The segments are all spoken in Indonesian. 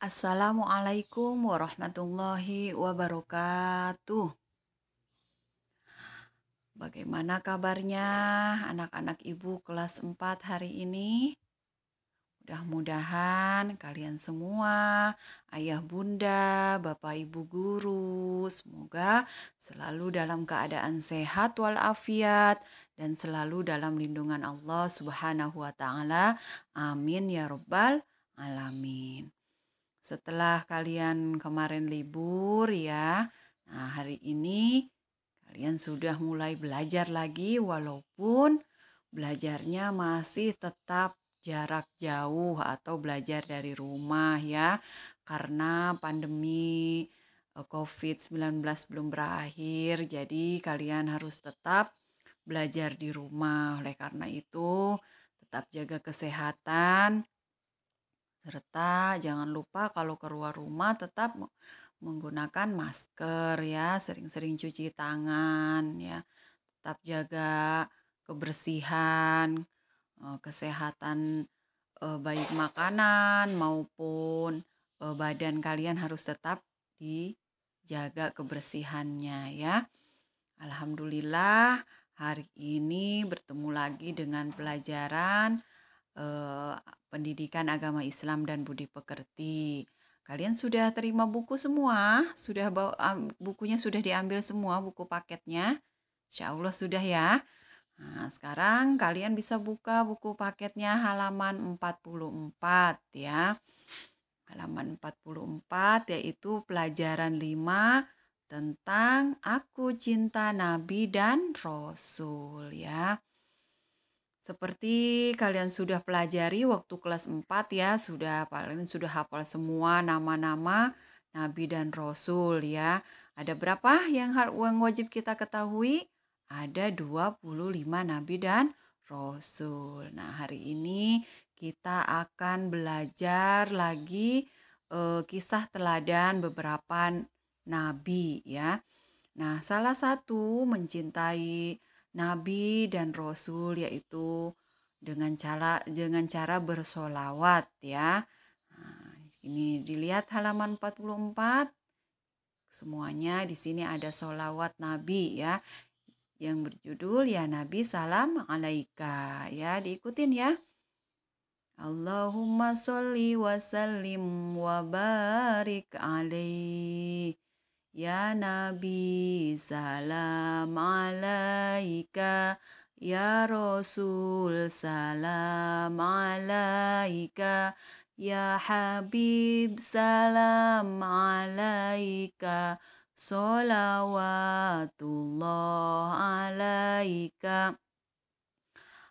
Assalamualaikum warahmatullahi wabarakatuh. Bagaimana kabarnya anak-anak ibu kelas 4 hari ini? Mudah-mudahan kalian semua, ayah bunda, bapak ibu guru, semoga selalu dalam keadaan sehat walafiat dan selalu dalam lindungan Allah Subhanahu wa taala. Amin ya rabbal alamin. Setelah kalian kemarin libur ya, nah hari ini kalian sudah mulai belajar lagi walaupun belajarnya masih tetap jarak jauh atau belajar dari rumah ya. Karena pandemi COVID-19 belum berakhir, jadi kalian harus tetap belajar di rumah. Oleh karena itu, tetap jaga kesehatan, serta jangan lupa kalau keluar rumah tetap menggunakan masker ya, sering-sering cuci tangan ya, tetap jaga kebersihan, kesehatan baik makanan maupun badan kalian harus tetap dijaga kebersihannya ya. Alhamdulillah hari ini bertemu lagi dengan pelajaran pendidikan agama Islam dan budi pekerti. Kalian sudah terima buku semua? Sudah bukunya sudah diambil semua, buku paketnya? Insya Allah sudah ya. Nah, sekarang kalian bisa buka buku paketnya halaman 44 ya. Halaman 44 yaitu pelajaran 5 tentang aku cinta Nabi dan Rasul ya. Seperti kalian sudah pelajari waktu kelas 4 ya, kalian sudah hafal semua nama-nama Nabi dan Rasul ya. Ada berapa yang wajib kita ketahui? Ada 25 Nabi dan Rasul. Nah, hari ini kita akan belajar lagi kisah teladan beberapa Nabi ya. Nah, salah satu mencintai Nabi dan Rasul yaitu dengan cara bersolawat ya. Nah, ini dilihat halaman 44. Semuanya di sini ada solawat Nabi ya. Yang berjudul ya Nabi salam alaika ya, diikutin ya. Allahumma sholli wa sallim wa barik alaih. Ya Nabi salam alaika, ya Rasul salam alaika, ya Habib salam alaika, salawatullah alaika.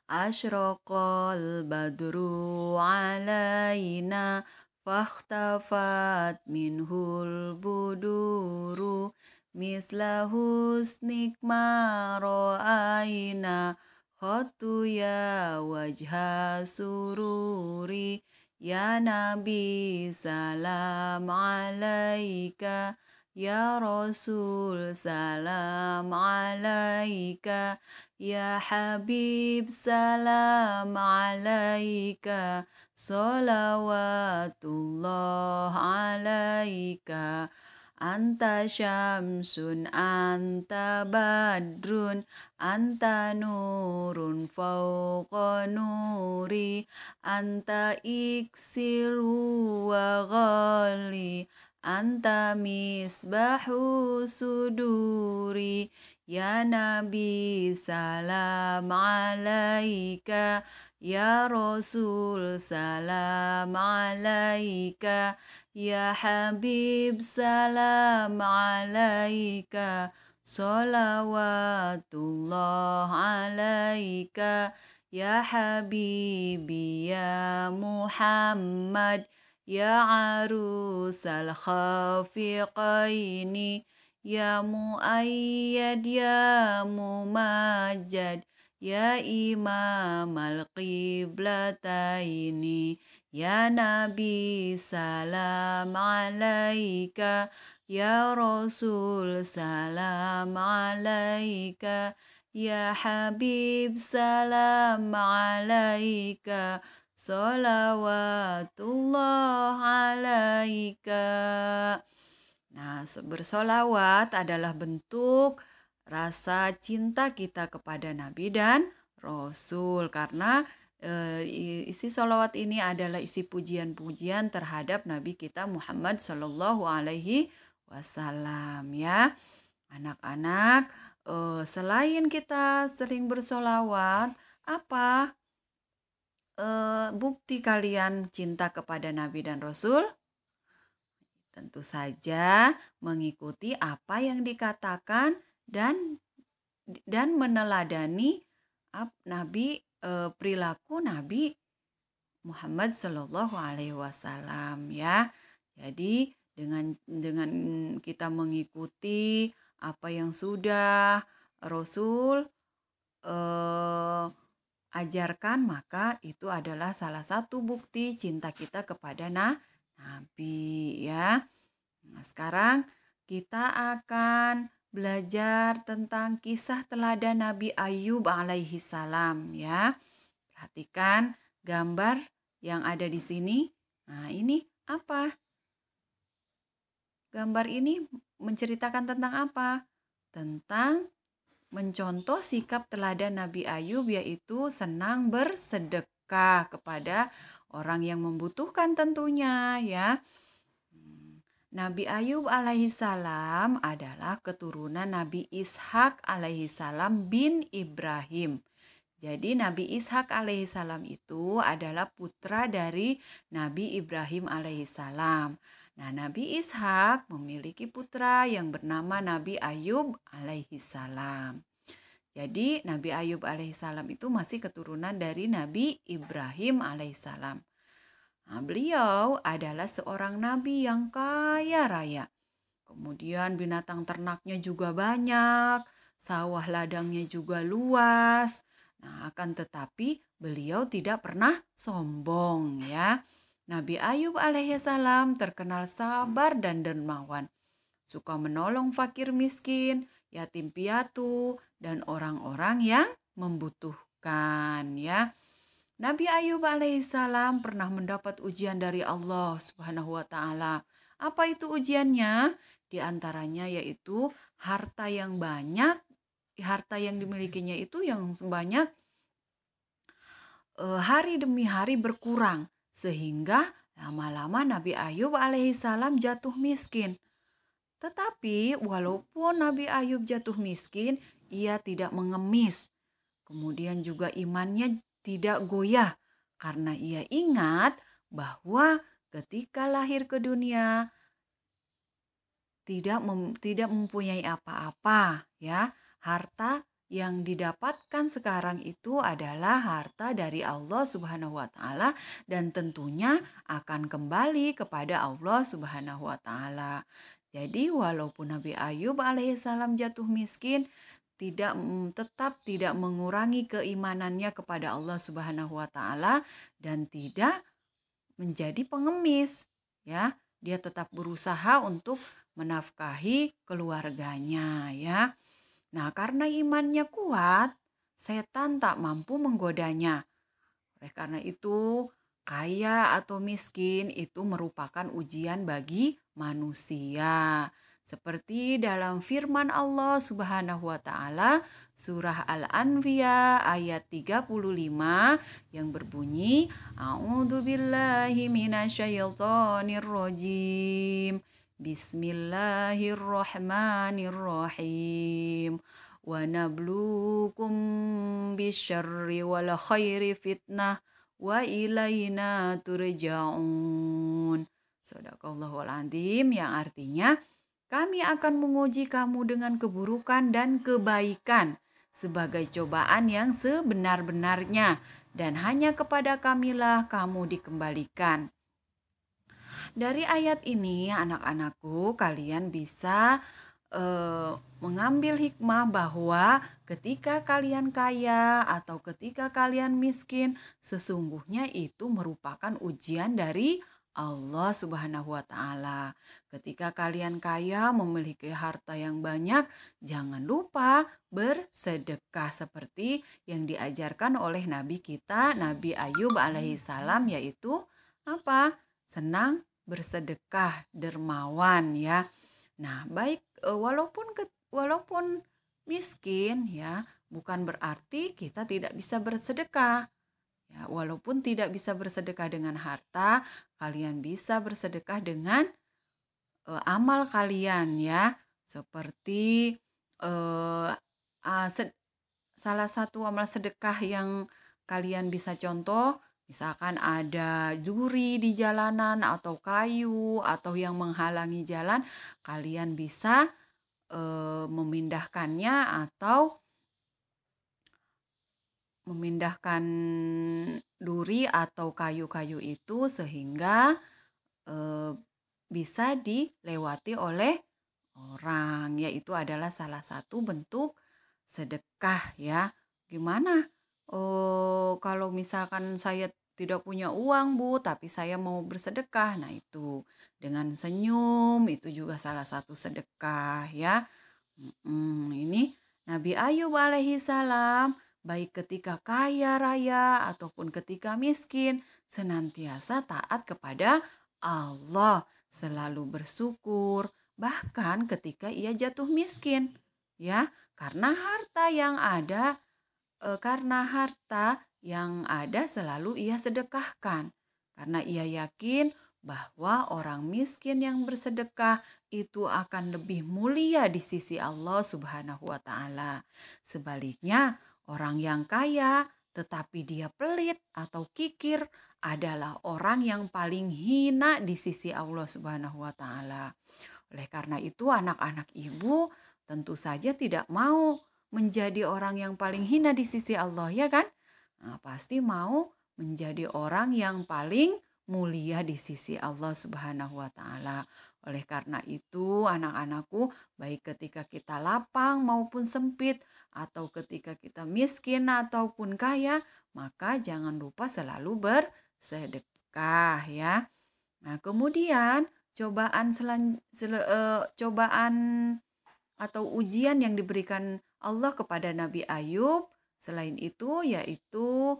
Asyraqal badru alaina fahtafat minhul buduru misla husnik ma ra'aina khatu ya wajha sururi ya Nabi salam alaika, ya Rasul salam alaika, ya Habib salam alaika, salawatullah alaika. Anta syamsun, anta badrun, anta nurun fauqa nuri, anta iksiru wa ghali, anta misbahu suduri. Ya Nabi salam alaika, ya Rasul salam alaika, ya Habib salam alaika, salawatullah alaika, ya Habibi ya Muhammad, ya arusal khafiqaini, ya muayyad ya mumajjad, ya imam al-qiblataini, ya Nabi salam alaika, ya Rasul salam alaika, ya Habib salam alaika, salawatullah alaika. alaika. Nah, bersolawat adalah bentuk rasa cinta kita kepada Nabi dan Rasul, karena isi solawat ini adalah isi pujian-pujian terhadap Nabi kita Muhammad Shallallahu Alaihi Wasallam, ya. Anak-anak, selain kita sering bersolawat, apa bukti kalian cinta kepada Nabi dan Rasul? Tentu saja mengikuti apa yang dikatakan dan meneladani Nabi, perilaku Nabi Muhammad Shallallahu Alaihi Wasallam, ya. Jadi dengan kita mengikuti apa yang sudah Rasul ajarkan, maka itu adalah salah satu bukti cinta kita kepada Nabi, ya. Nah, sekarang kita akan belajar tentang kisah teladan Nabi Ayub alaihi salam, ya. Perhatikan gambar yang ada di sini. Nah, ini apa? Gambar ini menceritakan tentang apa? Tentang mencontoh sikap teladan Nabi Ayub, yaitu senang bersedekah kepada orang yang membutuhkan tentunya, ya. Nabi Ayub alaihissalam adalah keturunan Nabi Ishak alaihissalam bin Ibrahim. Jadi Nabi Ishak alaihissalam itu adalah putra dari Nabi Ibrahim alaihissalam. Nah, Nabi Ishak memiliki putra yang bernama Nabi Ayub alaihissalam. Jadi Nabi Ayub alaihissalam itu masih keturunan dari Nabi Ibrahim alaihissalam. Nah, beliau adalah seorang nabi yang kaya raya. Kemudian binatang ternaknya juga banyak, sawah ladangnya juga luas. Nah, akan tetapi beliau tidak pernah sombong, ya. Nabi Ayub alaihissalam terkenal sabar dan dermawan, suka menolong fakir miskin, yatim piatu, dan orang-orang yang membutuhkan, ya. Nabi Ayub alaihissalam pernah mendapat ujian dari Allah Subhanahu wa taala. Apa itu ujiannya? Di antaranya yaitu harta yang banyak, harta yang dimilikinya itu yang sebanyak hari demi hari berkurang, sehingga lama-lama Nabi Ayub alaihissalam jatuh miskin. Tetapi walaupun Nabi Ayub jatuh miskin, ia tidak mengemis. Kemudian juga imannya tidak goyah, karena ia ingat bahwa ketika lahir ke dunia tidak mempunyai apa-apa, ya. Harta yang didapatkan sekarang itu adalah harta dari Allah Subhanahu wa taala, dan tentunya akan kembali kepada Allah Subhanahu wa taala. Jadi walaupun Nabi Ayub alaihissalam jatuh miskin, tetap tidak mengurangi keimanannya kepada Allah Subhanahu wa taala dan tidak menjadi pengemis, ya. Dia tetap berusaha untuk menafkahi keluarganya, ya. Nah, karena imannya kuat, setan tak mampu menggodanya. Oleh karena itu, kaya atau miskin itu merupakan ujian bagi manusia. Seperti dalam firman Allah Subhanahu wa taala surah Al-Anbiya ayat 35 yang berbunyi, A'udzubillahi minasyaitonirrajim. Bismillahirrahmanirrahim. Wa nabluukum bisyarri wal khairi fitnah wa ilaina turja'un. Shadaqallahul adzim, yang artinya kami akan menguji kamu dengan keburukan dan kebaikan sebagai cobaan yang sebenar-benarnya, dan hanya kepada kamilah kamu dikembalikan. Dari ayat ini, anak-anakku, kalian bisa mengambil hikmah bahwa ketika kalian kaya atau ketika kalian miskin, sesungguhnya itu merupakan ujian dari Allah Subhanahu wa taala. Ketika kalian kaya, memiliki harta yang banyak, jangan lupa bersedekah seperti yang diajarkan oleh Nabi kita, Nabi Ayub alaihissalam, yaitu apa? Senang bersedekah, dermawan ya. Nah, baik walaupun miskin ya, bukan berarti kita tidak bisa bersedekah. Ya, walaupun tidak bisa bersedekah dengan harta, kalian bisa bersedekah dengan amal kalian ya. Seperti eh, salah satu amal sedekah yang kalian bisa contoh, misalkan ada duri di jalanan atau kayu atau yang menghalangi jalan, kalian bisa memindahkannya atau memindahkan duri atau kayu-kayu itu sehingga eh, bisa dilewati oleh orang, yaitu adalah salah satu bentuk sedekah ya. Gimana? Oh, kalau misalkan saya tidak punya uang, Bu, tapi saya mau bersedekah. Nah, itu dengan senyum itu juga salah satu sedekah ya. Ini Nabi Ayub alaihi salam baik ketika kaya raya ataupun ketika miskin senantiasa taat kepada Allah, selalu bersyukur bahkan ketika ia jatuh miskin ya, karena harta yang ada selalu ia sedekahkan karena ia yakin bahwa orang miskin yang bersedekah itu akan lebih mulia di sisi Allah Subhanahu wa taala. Sebaliknya, orang yang kaya tetapi dia pelit atau kikir adalah orang yang paling hina di sisi Allah Subhanahu wa taala. Oleh karena itu, anak-anak ibu tentu saja tidak mau menjadi orang yang paling hina di sisi Allah, ya kan? Nah, pasti mau menjadi orang yang paling mulia di sisi Allah Subhanahu wa taala. Oleh karena itu, anak-anakku, baik ketika kita lapang maupun sempit atau ketika kita miskin ataupun kaya, maka jangan lupa selalu bersedekah ya. Nah, kemudian cobaan atau ujian yang diberikan Allah kepada Nabi Ayub selain itu yaitu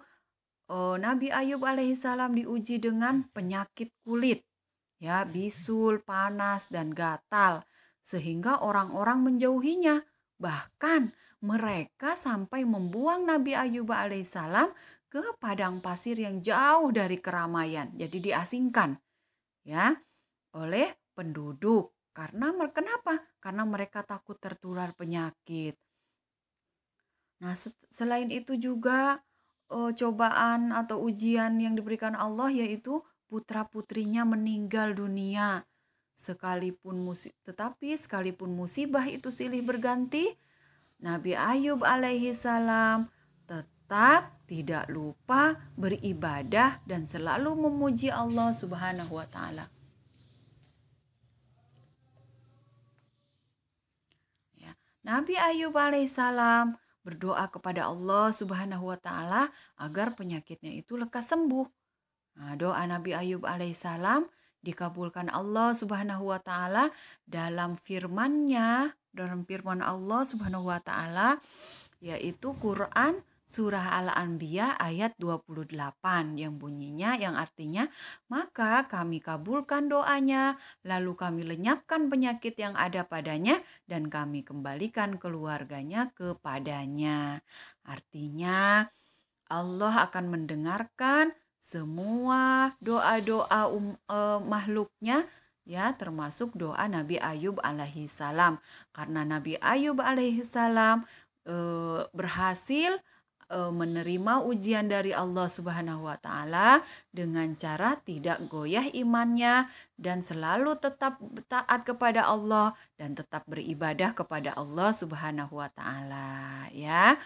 Nabi Ayub alaihissalam diuji dengan penyakit kulit ya, bisul, panas dan gatal sehingga orang-orang menjauhinya. Bahkan mereka sampai membuang Nabi Ayub alaihissalam ke padang pasir yang jauh dari keramaian. Jadi diasingkan ya oleh penduduk. Kenapa? Karena mereka takut tertular penyakit. Nah, selain itu juga cobaan atau ujian yang diberikan Allah yaitu putra-putrinya meninggal dunia. Sekalipun musibah itu silih berganti, Nabi Ayub alaihi salam tetap tidak lupa beribadah dan selalu memuji Allah Subhanahu wa taala. Ya, Nabi Ayub alaihissalam berdoa kepada Allah Subhanahu wa taala agar penyakitnya itu lekas sembuh. Nah, doa Nabi Ayub alaihissalam dikabulkan Allah Subhanahu wa taala dalam firman Allah Subhanahu wa taala yaitu Quran Surah Al-Anbiya ayat 28 yang artinya, maka kami kabulkan doanya, lalu kami lenyapkan penyakit yang ada padanya dan kami kembalikan keluarganya kepadanya. Artinya Allah akan mendengarkan semua doa-doa makhluknya ya, termasuk doa Nabi Ayub alaihissalam. Karena Nabi Ayub alaihissalam berhasil menerima ujian dari Allah Subhanahu wa taala dengan cara tidak goyah imannya dan selalu tetap taat kepada Allah dan tetap beribadah kepada Allah Subhanahu wa taala ya.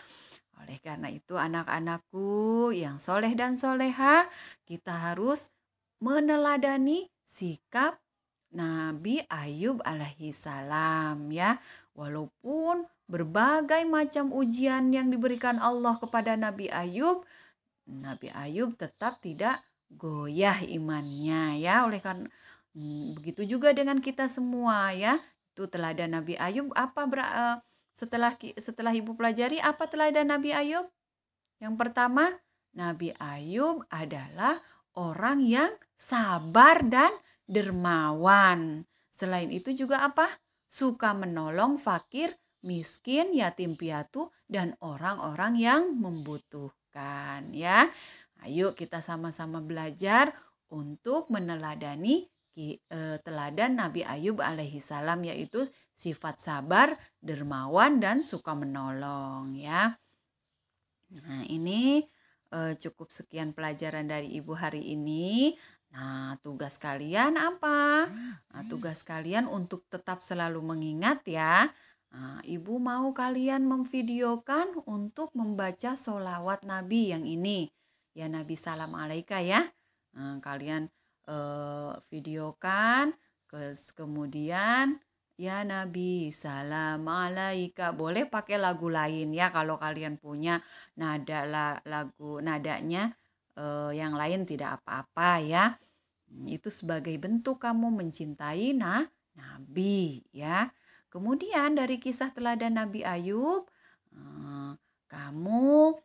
Oleh karena itu anak-anakku yang soleh dan soleha, kita harus meneladani sikap Nabi Ayub alaihi salam ya. Walaupun berbagai macam ujian yang diberikan Allah kepada Nabi Ayub tetap tidak goyah imannya ya. Oleh karena begitu juga dengan kita semua ya. Itu teladan Nabi Ayub. Setelah Ibu pelajari apa teladan Nabi Ayub? Yang pertama, Nabi Ayub adalah orang yang sabar dan dermawan. Selain itu juga apa? Suka menolong fakir, miskin, yatim piatu, dan orang-orang yang membutuhkan ya. Ayo kita sama-sama belajar untuk meneladani teladan Nabi Ayub alaihi salam, yaitu sifat sabar, dermawan, dan suka menolong ya. Nah, ini cukup sekian pelajaran dari Ibu hari ini. Nah, tugas kalian apa? Nah, tugas kalian untuk tetap selalu mengingat ya. Nah, Ibu mau kalian memvideokan untuk membaca sholawat Nabi yang ini. Ya, Nabi salam alaika ya. Nah, kalian videokan, kemudian ya Nabi salam alaika. Boleh pakai lagu lain ya kalau kalian punya lagu nadanya yang lain tidak apa-apa ya. Itu sebagai bentuk kamu mencintai Nabi ya. Kemudian dari kisah teladan Nabi Ayub, kamu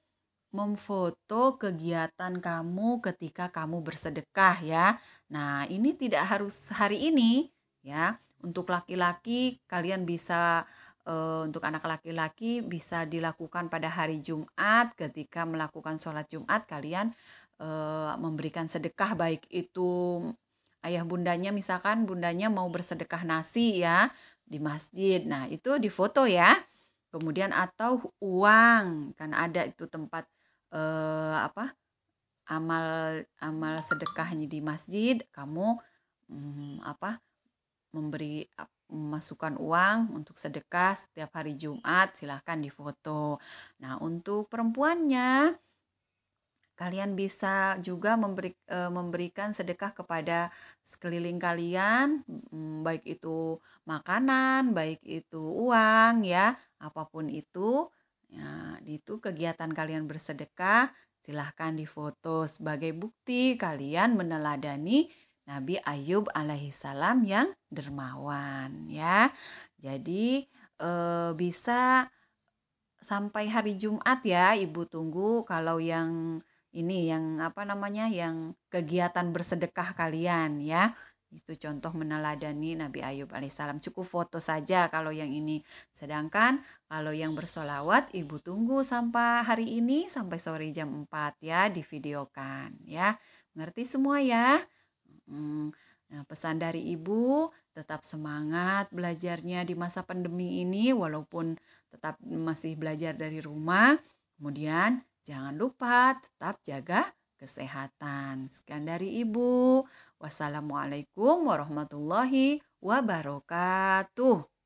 memfoto kegiatan kamu ketika kamu bersedekah ya. Nah, ini tidak harus hari ini ya. Untuk laki-laki kalian bisa untuk anak laki-laki bisa dilakukan pada hari Jumat ketika melakukan sholat Jumat kalian memberikan sedekah, baik itu ayah bundanya, misalkan bundanya mau bersedekah nasi ya di masjid. Nah, itu difoto ya. Kemudian atau uang, kan ada itu tempat apa amal sedekahnya di masjid, kamu memberi memasukkan uang untuk sedekah setiap hari Jumat, silahkan difoto. Nah, untuk perempuannya kalian bisa juga memberikan sedekah kepada sekeliling kalian, baik itu makanan, baik itu uang ya, apapun itu. Ya, itu kegiatan kalian bersedekah, silahkan difoto sebagai bukti kalian meneladani Nabi Ayub alaihissalam yang dermawan ya. Jadi bisa sampai hari Jumat ya, Ibu tunggu kalau yang ini yang yang kegiatan bersedekah kalian ya. Itu contoh meneladani Nabi Ayub alaihissalam. Cukup foto saja kalau yang ini. Sedangkan kalau yang bersolawat, Ibu tunggu sampai hari ini sampai sore jam 4 ya, divideokan ya. Mengerti semua ya? Nah, pesan dari Ibu, tetap semangat belajarnya di masa pandemi ini walaupun tetap masih belajar dari rumah. Kemudian jangan lupa tetap jaga kesehatan. Sekian dari Ibu. Wassalamualaikum warahmatullahi wabarakatuh.